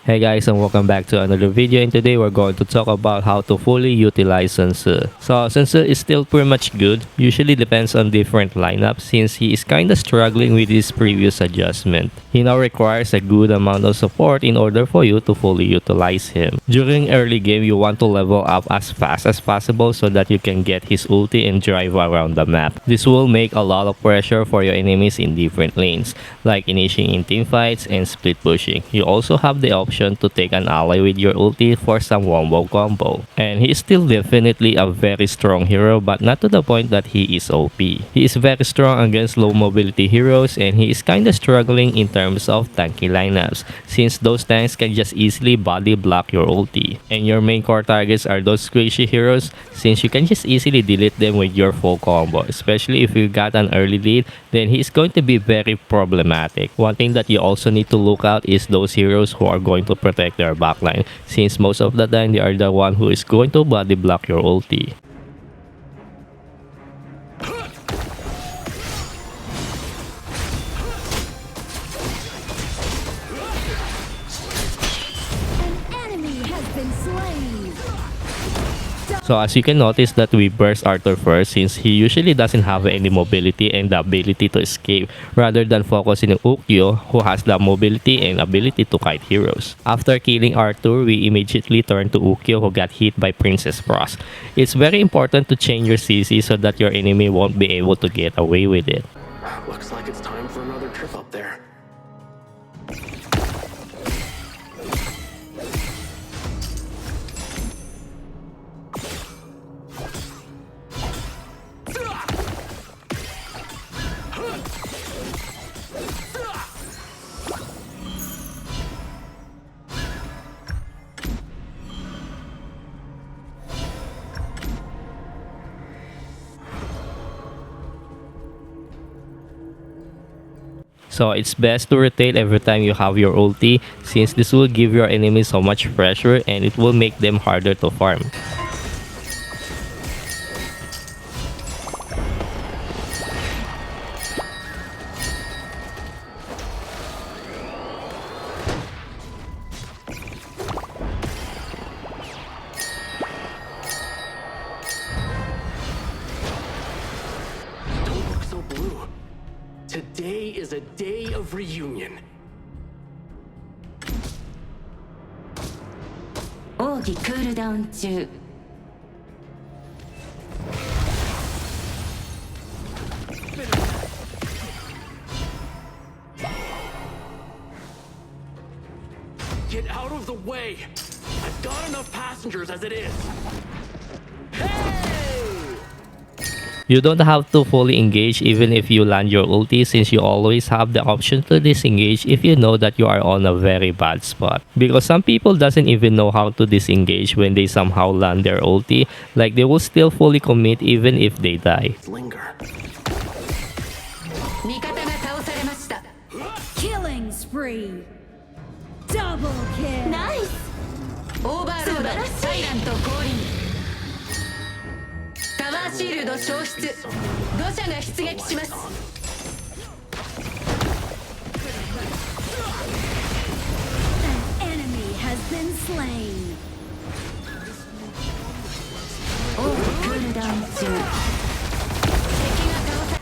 Hey guys, and welcome back to another video, and today we're going to talk about how to fully utilize Sun Tzu. So Sun Tzu is still pretty much good, usually depends on different lineups since he is kinda struggling with his previous adjustment. He now requires a good amount of support in order for you to fully utilize him. During early game, you want to level up as fast as possible so that you can get his ulti and drive around the map. This will make a lot of pressure for your enemies in different lanes, like initiating team fights and split pushing. You also have the option to take an ally with your ulti for some wombo combo. And he is still definitely a very strong hero, but not to the point that he is OP. He is very strong against low mobility heroes, and he is kinda struggling in terms of tanky lineups, since those tanks can just easily body block your ulti. And your main core targets are those squishy heroes, since you can just easily delete them with your full combo, especially if you got an early lead, then he is going to be very problematic. One thing that you also need to look out is those heroes who are going to protect their backline, since most of the time they are the one who is going to body block your ulti. So as you can notice that we burst Arthur first, since he usually doesn't have any mobility and the ability to escape, rather than focusing on Ukyo, who has the mobility and ability to kite heroes. After killing Arthur, we immediately turn to Ukyo, who got hit by Princess Frost. It's very important to change your CC so that your enemy won't be able to get away with it. Looks like it's time for another trip up there. So it's best to rotate every time you have your ulti, since this will give your enemies so much pressure and it will make them harder to farm. Don't look so blue. Today is a day of reunion. 奥義クールダウン中 Get out of the way! I've got enough passengers as it is. You don't have to fully engage even if you land your ulti, since you always have the option to disengage if you know that you are on a very bad spot. Because some people doesn't even know how to disengage when they somehow land their ulti, like they will still fully commit even if they die. Linger. 味方が倒されました Killing spree. Double kill. ナイスオーバーロードサイラント降臨タワーシールド消失土砂が出撃します An enemy has been slain. 奥義クールダウン中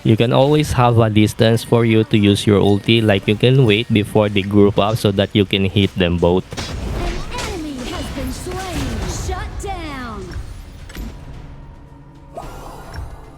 You can always have a distance for you to use your ulti, like you can wait before they group up so that you can hit them both. An enemy has been slain. Shut down.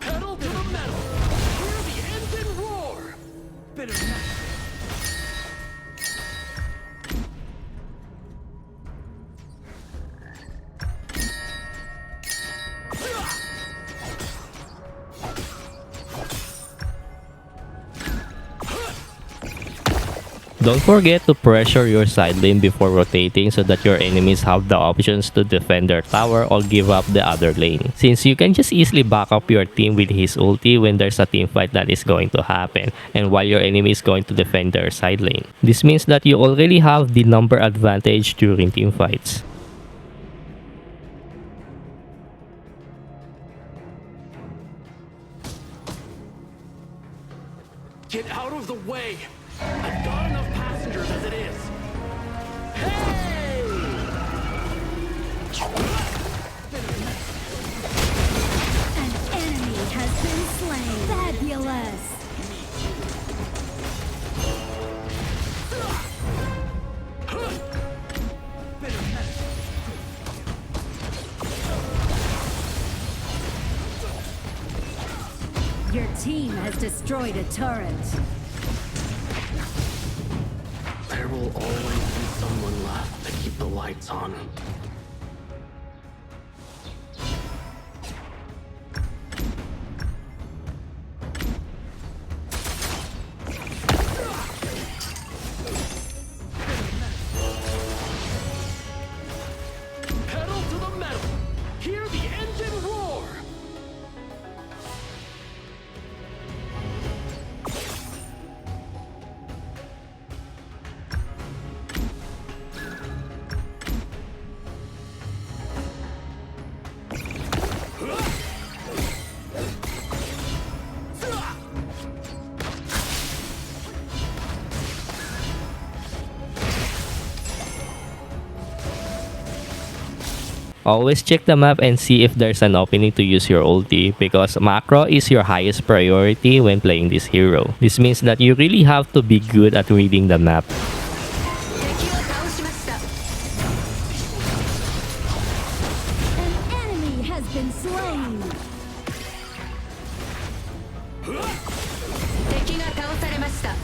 Pedal to the metal. Hear the engine roar. Don't forget to pressure your side lane before rotating so that your enemies have the options to defend their tower or give up the other lane, since you can just easily back up your team with his ulti when there's a team fight that is going to happen and while your enemy is going to defend their side lane. This means that you already have the number advantage during team fights. Get out of the way! I've got enough passengers as it is. Hey! Your team has destroyed a turret. There will always be someone left to keep the lights on. Pedal to the metal! Hear the engine roar! Always check the map and see if there's an opening to use your ulti because macro is your highest priority when playing this hero. This means that you really have to be good at reading the map. 敵を倒しました。 An enemy has been slain. 敵が倒されました。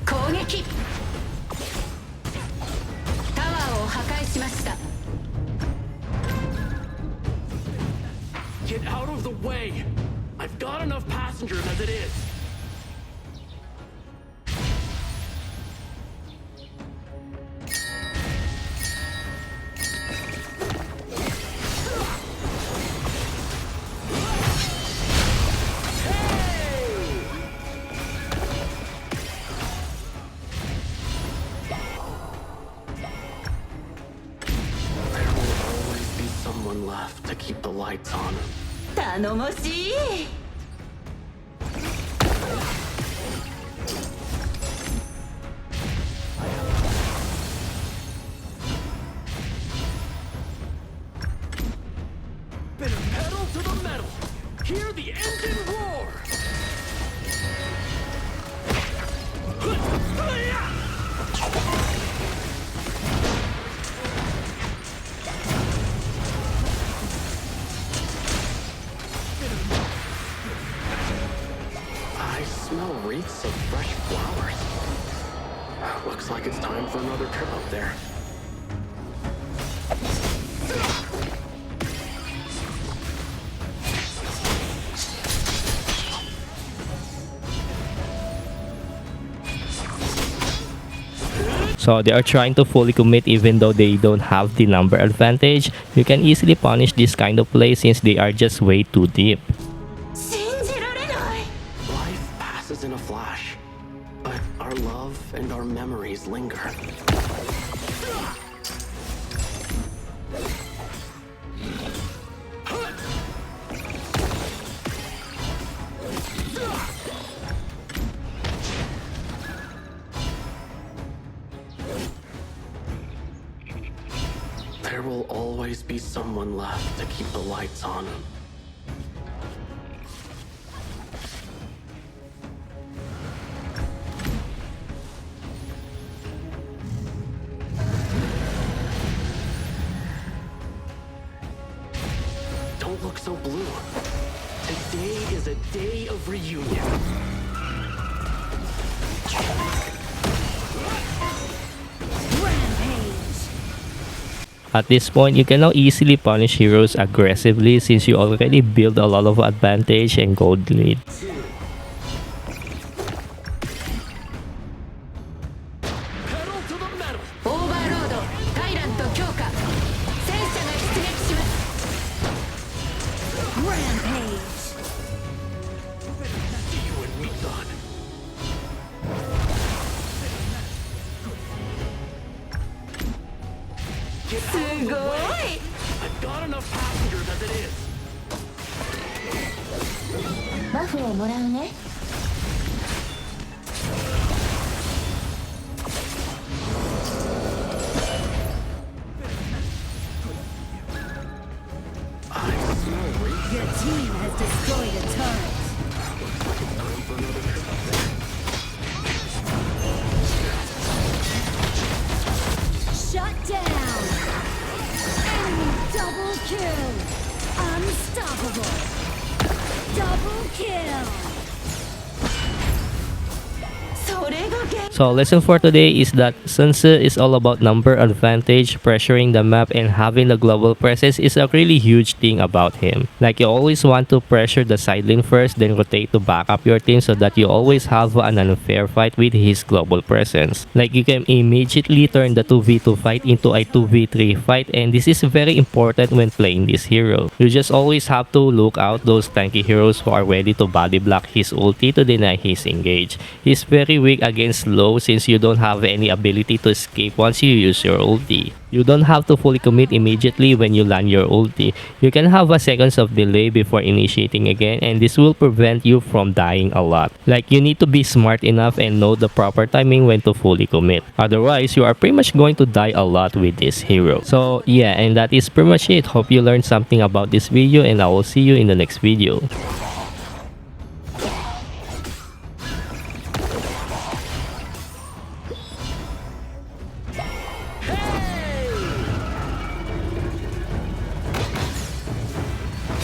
攻撃。タワーを破壊しました。 Get out of the way! I've got enough passengers as it is! There will always be someone left to keep the lights on. 頼もしい。 Pedal to the metal! Hear the engine roar! I smell wreaths of fresh flowers. Looks like it's time for another trip up there. So they are trying to fully commit even though they don't have the number advantage. You can easily punish this kind of play since they are just way too deep. 信じられない。 Life passes in a flash, but our love and our memories linger. There will always be someone left to keep the lights on. Don't look so blue. Today is a day of reunion. Rampage. At this point, you can now easily punish heroes aggressively since you already build a lot of advantage and gold lead. Pedal to the metal. オーバーロード、タイラント強化。戦車が出撃します。 Rampage. You and me, son. すごい。 I've got enough passengers as it is. バフをもらうね。 I smell wreaths. Your team has destroyed a turret. Time for another trip up there. Shut down. Enemy double kill. Unstoppable. Double kill. それが限 So lesson for today is that Sun Tzu is all about number advantage, pressuring the map, and having the global presence is a really huge thing about him. Like you always want to pressure the side lane first, then rotate to back up your team so that you always have an unfair fight with his global presence. Like you can immediately turn the 2v2 fight into a 2v3 fight, and this is very important when playing this hero. You just always have to look out those tanky heroes who are ready to body block his ulti to deny his engage. He's very weak against low since you don't have any ability to escape once you use your ulti. You don't have to fully commit immediately when you land your ulti. You can have a seconds of delay before initiating again, and this will prevent you from dying a lot. Like you need to be smart enough and know the proper timing when to fully commit. Otherwise, you are pretty much going to die a lot with this hero. So yeah, and that is pretty much it. Hope you learned something about this video, and I will see you in the next video.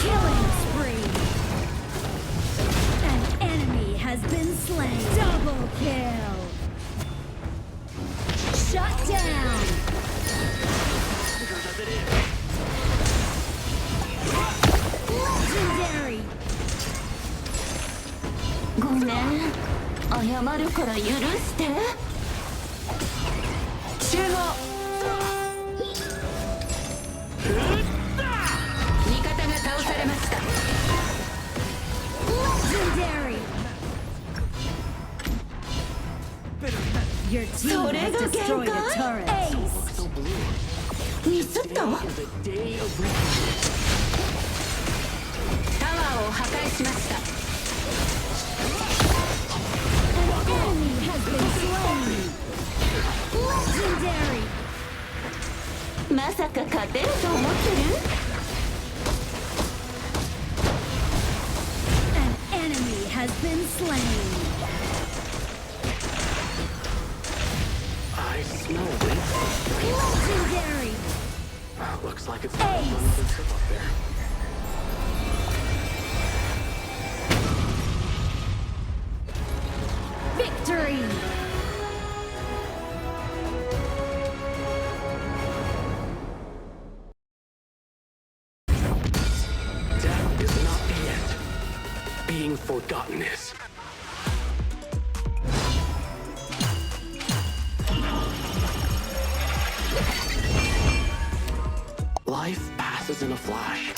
Killing spree. An enemy has been slain. Double kill. Shut down. Legendary. ごめん謝るから許して集合味方が倒されました Legendary. Your team has destroyed a turret. Ace. ミスったタワ Is a day of reunion. ーを破壊しました An enemy has been slain. Legendary. まさか勝てると思ってる An enemy has been slain. I smell wind. Legendary. Looks like it's Ace. up there. Victory. Death is not the end. Being forgotten is. Life passes in a flash.